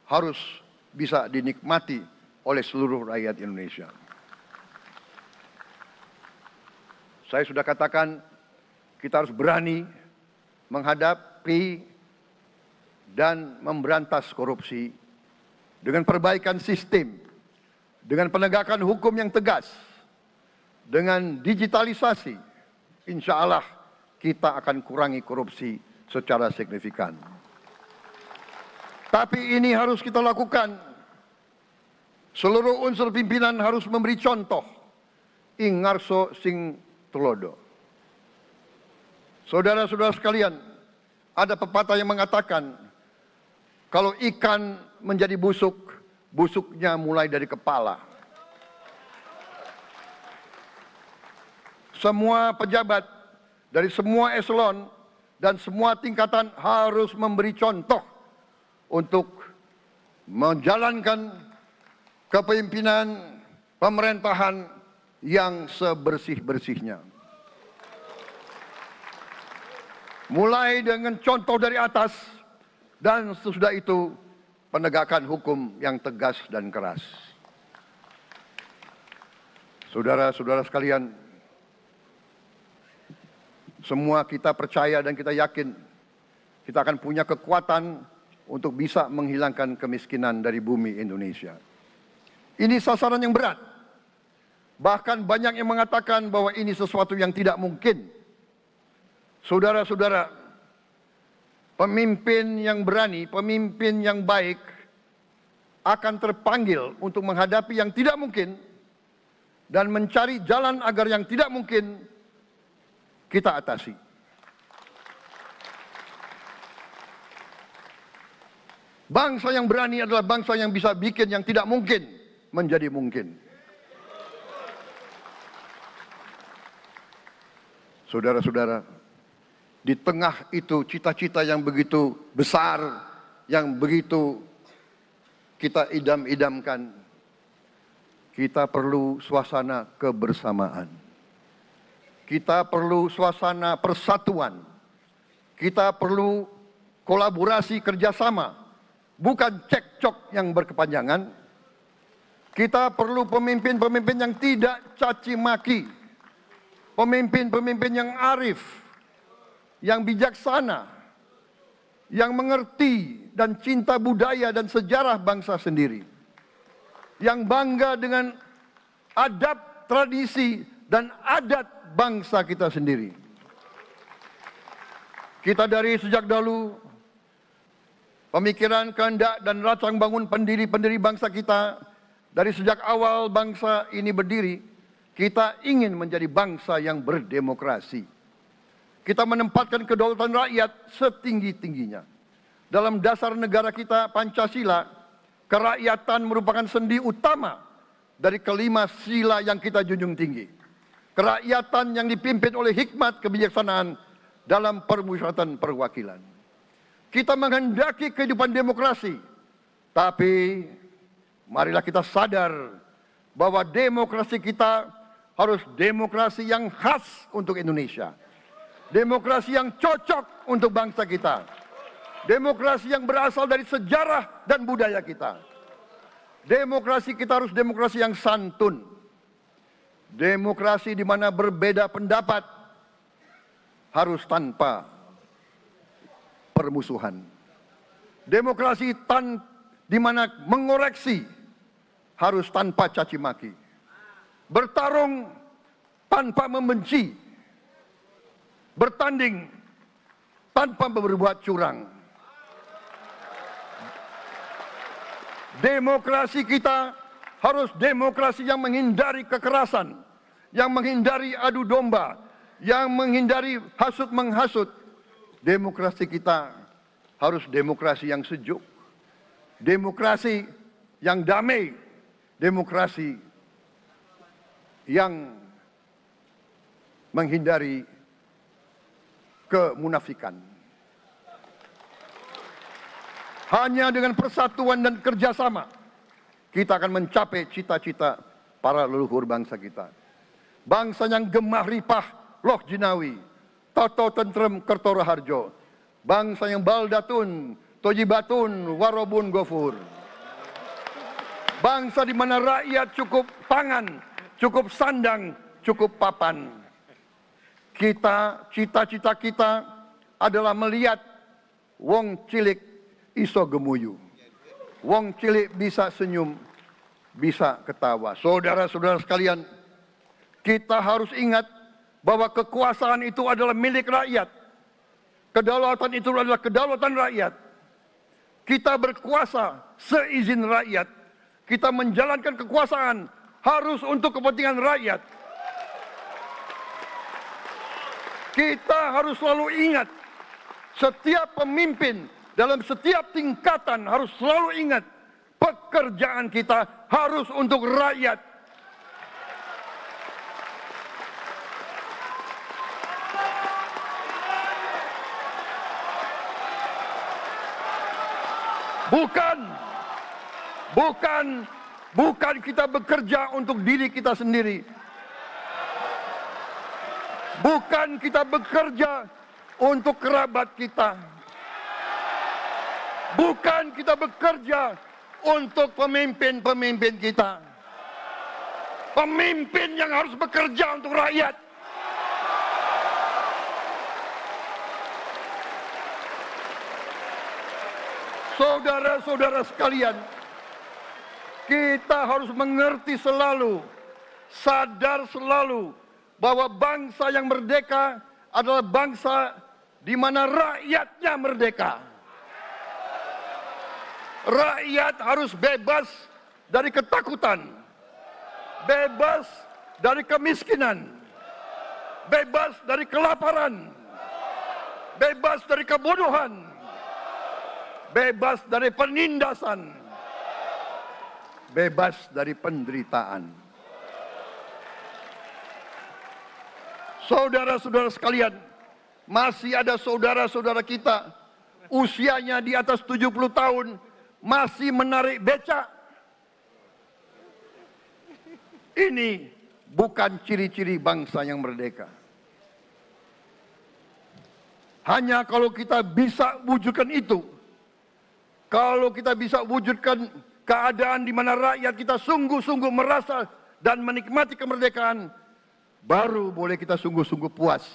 S2: harus bisa dinikmati oleh seluruh rakyat Indonesia. Saya sudah katakan, kita harus berani menghadapi dan memberantas korupsi dengan perbaikan sistem, dengan penegakan hukum yang tegas, dengan digitalisasi. Insya Allah kita akan kurangi korupsi secara signifikan. Tapi ini harus kita lakukan. Seluruh unsur pimpinan harus memberi contoh. Ingarso sing tulodo. Saudara-saudara sekalian, ada pepatah yang mengatakan, kalau ikan menjadi busuk, busuknya mulai dari kepala. Semua pejabat dari semua eselon dan semua tingkatan harus memberi contoh untuk menjalankan kepemimpinan pemerintahan yang sebersih-bersihnya. Mulai dengan contoh dari atas dan sesudah itu penegakan hukum yang tegas dan keras. Saudara-saudara sekalian, semua kita percaya dan kita yakin kita akan punya kekuatan untuk bisa menghilangkan kemiskinan dari bumi Indonesia. Ini sasaran yang berat. Bahkan banyak yang mengatakan bahwa ini sesuatu yang tidak mungkin. Saudara-saudara, pemimpin yang berani, pemimpin yang baik akan terpanggil untuk menghadapi yang tidak mungkin dan mencari jalan agar yang tidak mungkin kita atasi. Bangsa yang berani adalah bangsa yang bisa bikin yang tidak mungkin menjadi mungkin. Saudara-saudara, di tengah itu cita-cita yang begitu besar, yang begitu kita idam-idamkan, kita perlu suasana kebersamaan. Kita perlu suasana persatuan. Kita perlu kolaborasi kerjasama, bukan cekcok yang berkepanjangan. Kita perlu pemimpin-pemimpin yang tidak caci maki, pemimpin-pemimpin yang arif, yang bijaksana, yang mengerti dan cinta budaya dan sejarah bangsa sendiri, yang bangga dengan adab, tradisi, dan adat bangsa kita sendiri. Kita dari sejak dahulu, pemikiran, kehendak, dan rancang bangun pendiri-pendiri bangsa kita, dari sejak awal bangsa ini berdiri, kita ingin menjadi bangsa yang berdemokrasi. Kita menempatkan kedaulatan rakyat setinggi-tingginya. Dalam dasar negara kita, Pancasila, kerakyatan merupakan sendi utama dari kelima sila yang kita junjung tinggi. Kerakyatan yang dipimpin oleh hikmat kebijaksanaan dalam permusyawaratan perwakilan. Kita menghendaki kehidupan demokrasi, tapi marilah kita sadar bahwa demokrasi kita harus demokrasi yang khas untuk Indonesia. Demokrasi yang cocok untuk bangsa kita. Demokrasi yang berasal dari sejarah dan budaya kita. Demokrasi kita harus demokrasi yang santun. Demokrasi di mana berbeda pendapat harus tanpa permusuhan. Demokrasi di mana mengoreksi harus tanpa caci maki. Bertarung tanpa membenci. Bertanding tanpa berbuat curang. Demokrasi kita harus demokrasi yang menghindari kekerasan, yang menghindari adu domba, yang menghindari hasut menghasut. Demokrasi kita harus demokrasi yang sejuk, demokrasi yang damai, demokrasi yang menghindari kemunafikan. Hanya dengan persatuan dan kerjasama kita akan mencapai cita-cita para leluhur bangsa kita. Bangsa yang gemah ripah loh jinawi, toto tentrem kertora harjo. Bangsa yang baldatun, tojibatun, warobun gofur. Bangsa di mana rakyat cukup pangan, cukup sandang, cukup papan. Cita-cita kita adalah melihat wong cilik iso gemuyu. Wong cilik bisa senyum, bisa ketawa. Saudara-saudara sekalian, kita harus ingat bahwa kekuasaan itu adalah milik rakyat. Kedaulatan itu adalah kedaulatan rakyat. Kita berkuasa seizin rakyat. Kita menjalankan kekuasaan harus untuk kepentingan rakyat. Kita harus selalu ingat, setiap pemimpin dalam setiap tingkatan harus selalu ingat, pekerjaan kita harus untuk rakyat. Bukan kita bekerja untuk diri kita sendiri. Bukan kita bekerja untuk kerabat kita. Bukan kita bekerja untuk pemimpin-pemimpin kita. Pemimpin yang harus bekerja untuk rakyat. Saudara-saudara sekalian, kita harus mengerti selalu, sadar selalu bahwa bangsa yang merdeka adalah bangsa di mana rakyatnya merdeka. Rakyat harus bebas dari ketakutan, bebas dari kemiskinan, bebas dari kelaparan, bebas dari kebodohan, bebas dari penindasan, bebas dari penderitaan. Saudara-saudara sekalian, masih ada saudara-saudara kita usianya di atas 70 tahun masih menarik becak. Ini bukan ciri-ciri bangsa yang merdeka. Hanya kalau kita bisa wujudkan itu, kalau kita bisa wujudkan keadaan di mana rakyat kita sungguh-sungguh merasa dan menikmati kemerdekaan, baru boleh kita sungguh-sungguh puas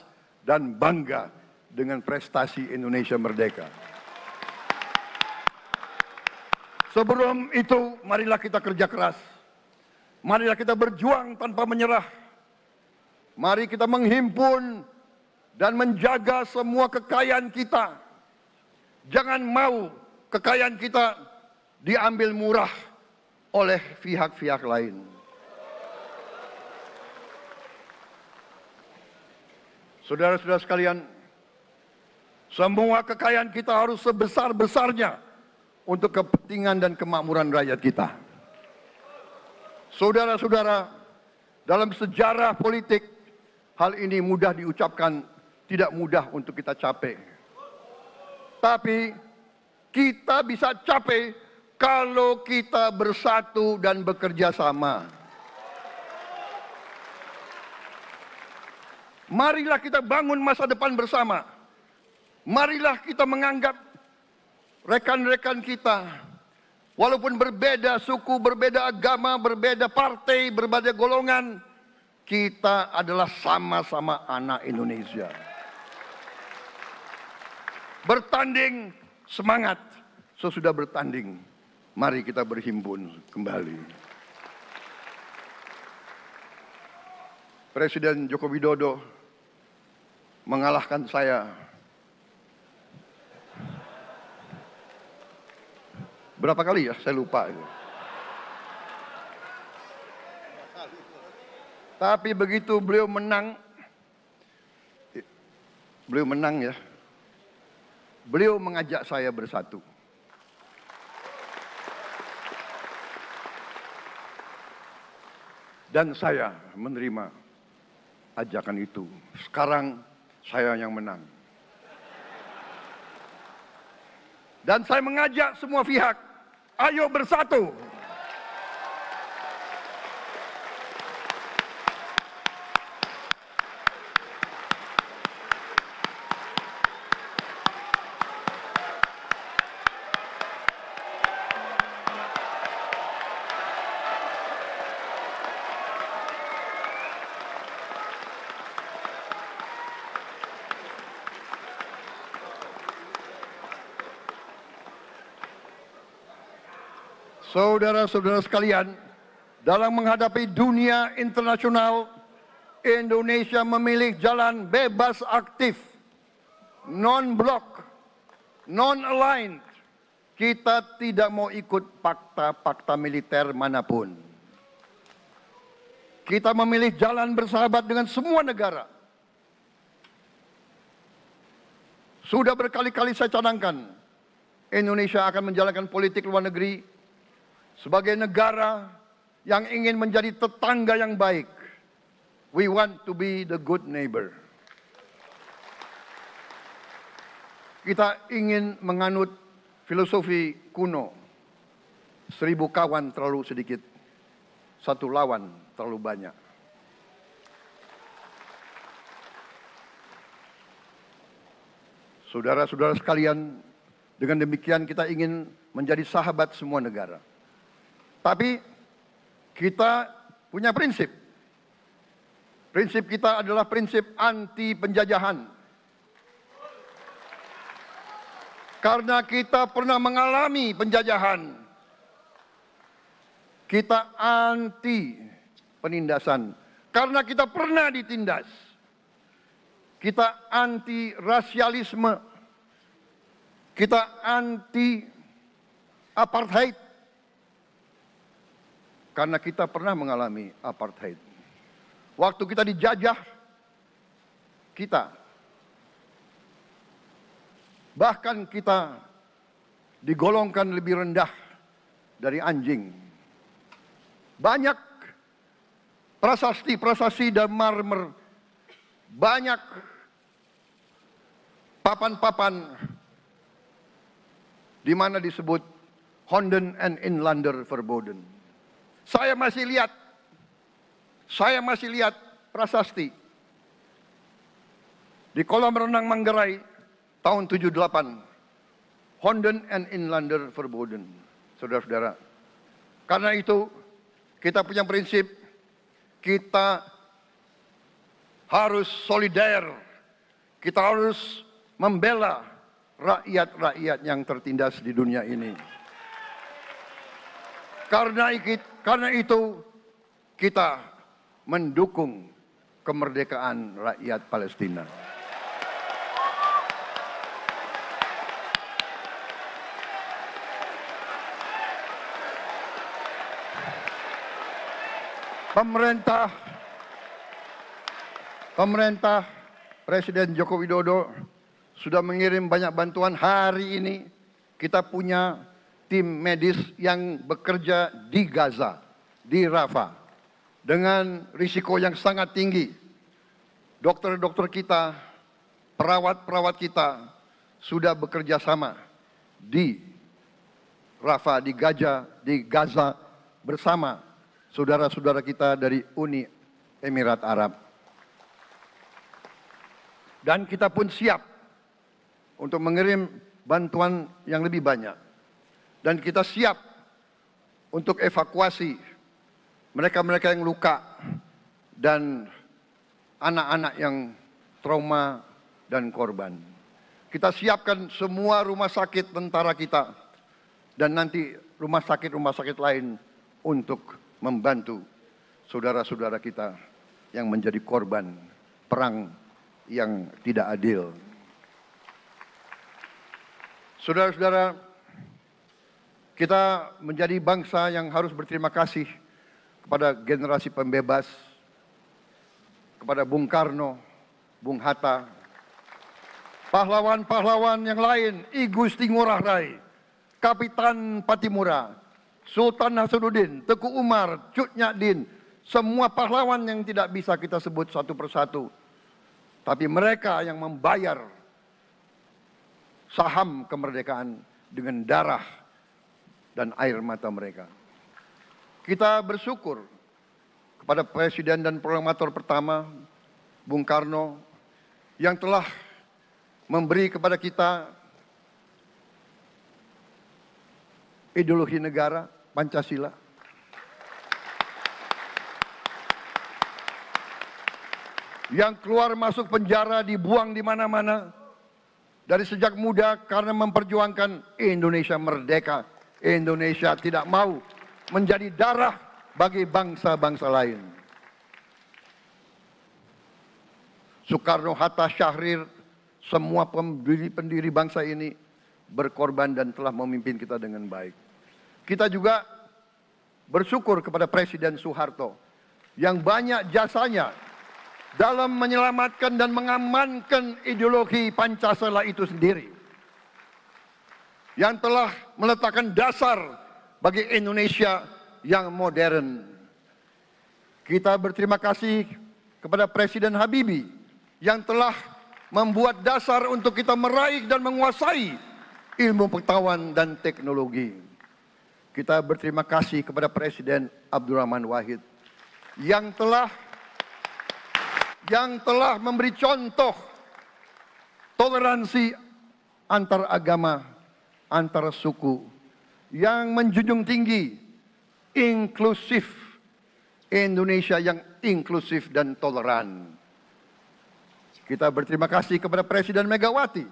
S2: dan bangga dengan prestasi Indonesia merdeka. Sebelum itu, marilah kita kerja keras. Marilah kita berjuang tanpa menyerah. Mari kita menghimpun dan menjaga semua kekayaan kita. Jangan mau kekayaan kita diambil murah oleh pihak-pihak lain. Saudara-saudara sekalian, semua kekayaan kita harus sebesar-besarnya untuk kepentingan dan kemakmuran rakyat kita. Saudara-saudara, dalam sejarah politik, hal ini mudah diucapkan, tidak mudah untuk kita capai. Tapi kita bisa capai kalau kita bersatu dan bekerja sama. Marilah kita bangun masa depan bersama. Marilah kita menganggap rekan-rekan kita, walaupun berbeda suku, berbeda agama, berbeda partai, berbeda golongan, kita adalah sama-sama anak Indonesia. Bertanding, semangat. Sesudah bertanding, mari kita berhimpun kembali. Presiden Joko Widodo mengalahkan saya berapa kali ya? Saya lupa. Tapi begitu beliau menang ya. Beliau mengajak saya bersatu. Dan saya menerima ajakan itu. Sekarang saya yang menang. Dan saya mengajak semua pihak, ayo bersatu. Saudara-saudara sekalian, dalam menghadapi dunia internasional, Indonesia memilih jalan bebas aktif, non-blok, non-aligned. Kita tidak mau ikut fakta-fakta militer manapun. Kita memilih jalan bersahabat dengan semua negara. Sudah berkali-kali saya cadangkan, Indonesia akan menjalankan politik luar negeri sebagai negara yang ingin menjadi tetangga yang baik. We want to be the good neighbor. Kita ingin menganut filosofi kuno. 1000 kawan terlalu sedikit, 1 lawan terlalu banyak. Saudara-saudara sekalian, dengan demikian kita ingin menjadi sahabat semua negara. Tapi kita punya prinsip. Prinsip kita adalah prinsip anti penjajahan. Karena kita pernah mengalami penjajahan, kita anti penindasan. Karena kita pernah ditindas, kita anti rasialisme, kita anti apartheid. Karena kita pernah mengalami apartheid. Waktu kita dijajah, kita bahkan kita digolongkan lebih rendah dari anjing. Banyak prasasti dan marmer, banyak papan-papan di mana disebut Honden and Inlander Verboden. Saya masih lihat prasasti di kolam renang Manggarai tahun 78, Honden and Inlander Verboden, saudara-saudara. Karena itu kita punya prinsip, kita harus solider, kita harus membela rakyat-rakyat yang tertindas di dunia ini. Karena itu kita mendukung kemerdekaan rakyat Palestina. Pemerintah Presiden Joko Widodo sudah mengirim banyak bantuan. Hari ini kita punya tim medis yang bekerja di Gaza, di Rafah, dengan risiko yang sangat tinggi. Dokter-dokter kita, perawat-perawat kita sudah bekerja sama di Rafah, di Gaza bersama saudara-saudara kita dari Uni Emirat Arab. Dan kita pun siap untuk mengirim bantuan yang lebih banyak. Dan kita siap untuk evakuasi mereka-mereka yang luka dan anak-anak yang trauma dan korban. Kita siapkan semua rumah sakit tentara kita dan nanti rumah sakit lain untuk membantu saudara-saudara kita yang menjadi korban perang yang tidak adil. Saudara-saudara, kita menjadi bangsa yang harus berterima kasih kepada generasi pembebas, kepada Bung Karno, Bung Hatta, pahlawan-pahlawan yang lain, I Gusti Ngurah Rai, Kapitan Patimura, Sultan Nasruddin, Teku Umar, Cut Nyak semua pahlawan yang tidak bisa kita sebut satu persatu. Tapi mereka yang membayar saham kemerdekaan dengan darah dan air mata mereka. Kita bersyukur kepada Presiden dan Proklamator pertama, Bung Karno, yang telah memberi kepada kita ideologi negara, Pancasila. Yang keluar masuk penjara, dibuang di mana-mana. Dari sejak muda karena memperjuangkan Indonesia merdeka. Indonesia tidak mau menjadi darah bagi bangsa-bangsa lain. Soekarno, Hatta, Syahrir, semua pendiri bangsa ini berkorban dan telah memimpin kita dengan baik. Kita juga bersyukur kepada Presiden Soeharto yang banyak jasanya dalam menyelamatkan dan mengamankan ideologi Pancasila itu sendiri. Yang telah meletakkan dasar bagi Indonesia yang modern. Kita berterima kasih kepada Presiden Habibie yang telah membuat dasar untuk kita meraih dan menguasai ilmu pengetahuan dan teknologi. Kita berterima kasih kepada Presiden Abdurrahman Wahid yang telah memberi contoh toleransi antar agama, antar suku, yang menjunjung tinggi inklusif, Indonesia yang inklusif dan toleran. Kita berterima kasih kepada Presiden Megawati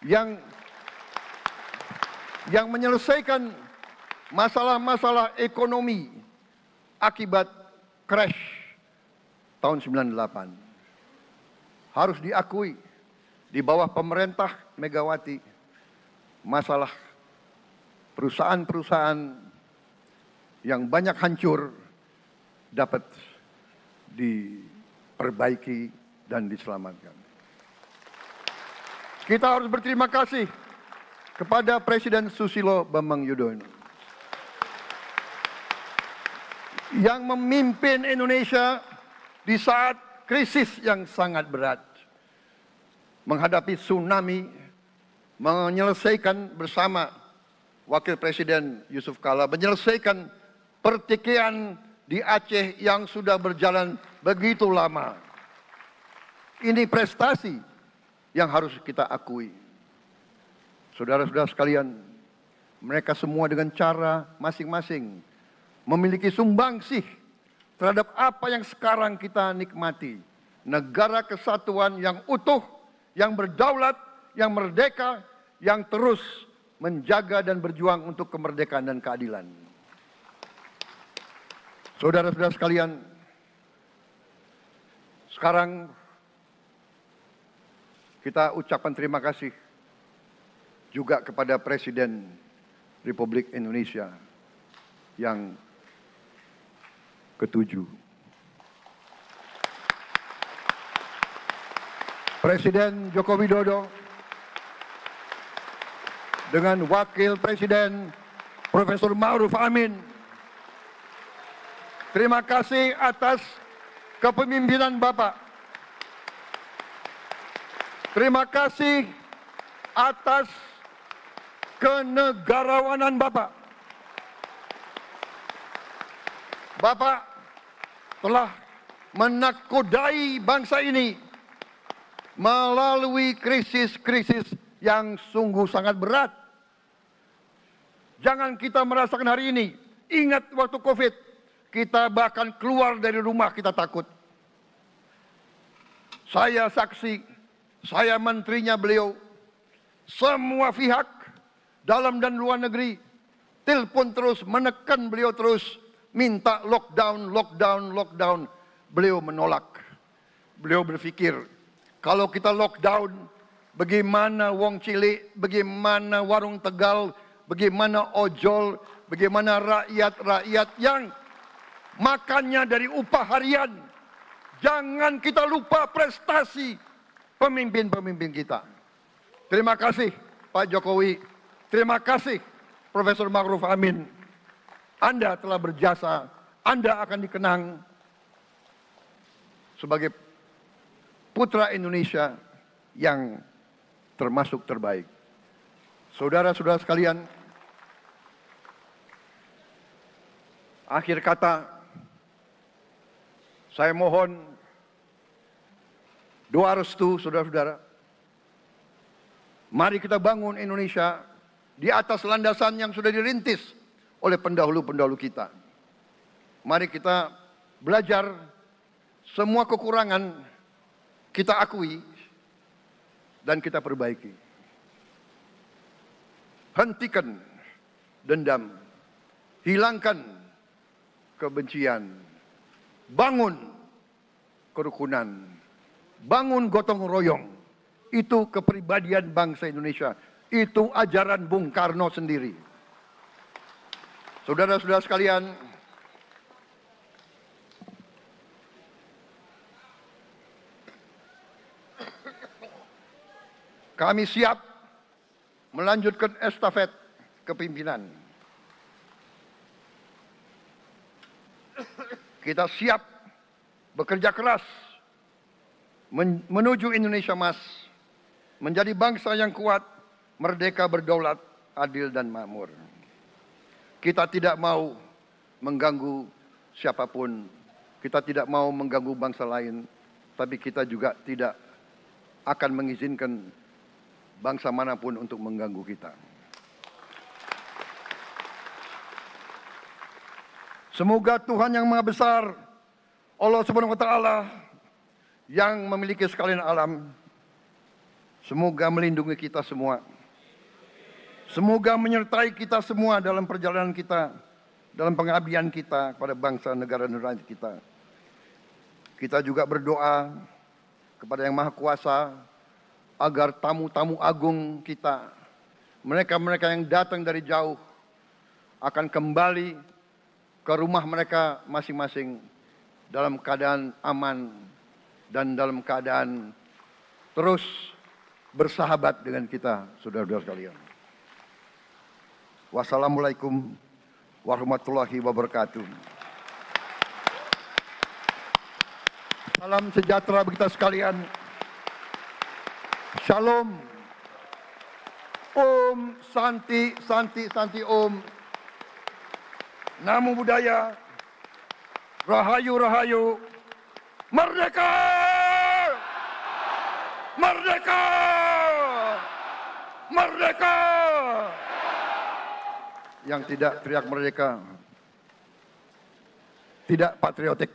S2: yang yang menyelesaikan masalah-masalah ekonomi akibat crash tahun 98. Harus diakui, di bawah pemerintah Megawati, masalah perusahaan-perusahaan yang banyak hancur dapat diperbaiki dan diselamatkan. Kita harus berterima kasih kepada Presiden Susilo Bambang Yudhoyono yang memimpin Indonesia di saat krisis yang sangat berat, menghadapi tsunami, menyelesaikan bersama Wakil Presiden Yusuf Kala, menyelesaikan pertikaian di Aceh yang sudah berjalan begitu lama. Ini prestasi yang harus kita akui. Saudara-saudara sekalian, mereka semua dengan cara masing-masing memiliki sumbangsih terhadap apa yang sekarang kita nikmati. Negara kesatuan yang utuh, yang berdaulat, yang merdeka, yang terus menjaga dan berjuang untuk kemerdekaan dan keadilan. Saudara-saudara sekalian, sekarang kita ucapkan terima kasih juga kepada Presiden Republik Indonesia yang ke-7. Presiden Joko Widodo dengan Wakil Presiden Profesor Ma'ruf Amin. Terima kasih atas kepemimpinan Bapak. Terima kasih atas kenegarawanan Bapak. Bapak telah menakodai bangsa ini melalui krisis-krisis yang sungguh sangat berat. Jangan kita merasakan hari ini. Ingat waktu COVID, kita bahkan keluar dari rumah kita takut. Saya saksi, saya menterinya beliau, semua pihak dalam dan luar negeri telepon terus, menekan beliau terus, minta lockdown, lockdown, lockdown. Beliau menolak. Beliau berpikir, kalau kita lockdown, bagaimana wong cilik, bagaimana warung Tegal, bagaimana ojol, bagaimana rakyat-rakyat yang makannya dari upah harian. Jangan kita lupa prestasi pemimpin-pemimpin kita. Terima kasih Pak Jokowi, terima kasih Profesor Ma'ruf Amin. Anda telah berjasa, Anda akan dikenang sebagai putra Indonesia yang termasuk terbaik. Saudara-saudara sekalian, akhir kata, saya mohon doa restu saudara-saudara. Mari kita bangun Indonesia di atas landasan yang sudah dirintis oleh pendahulu-pendahulu kita. Mari kita belajar, semua kekurangan kita akui dan kita perbaiki. Hentikan dendam, hilangkan kebencian, bangun kerukunan, bangun gotong royong. Itu kepribadian bangsa Indonesia. Itu ajaran Bung Karno sendiri. Saudara-saudara sekalian, kami siap melanjutkan estafet kepimpinan. Kita siap bekerja keras menuju Indonesia Emas, menjadi bangsa yang kuat, merdeka, berdaulat, adil dan makmur. Kita tidak mau mengganggu siapapun, kita tidak mau mengganggu bangsa lain, tapi kita juga tidak akan mengizinkan bangsa manapun untuk mengganggu kita. Semoga Tuhan yang Maha Besar, Allah Subhanahu wa Ta'ala, yang memiliki sekalian alam, semoga melindungi kita semua. Semoga menyertai kita semua dalam perjalanan kita, dalam pengabdian kita kepada bangsa, negara, dan rakyat kita. Kita juga berdoa kepada Yang Maha Kuasa agar tamu-tamu agung kita, mereka-mereka yang datang dari jauh, akan kembali ke rumah mereka masing-masing dalam keadaan aman dan dalam keadaan terus bersahabat dengan kita, saudara-saudara sekalian. Wassalamualaikum warahmatullahi wabarakatuh. Salam sejahtera bagi kita sekalian. Shalom. Om Santi, Santi, Santi Om. Namo Buddhaya. Rahayu, Rahayu. Merdeka! Merdeka! Merdeka! Yang tidak teriak merdeka tidak patriotik.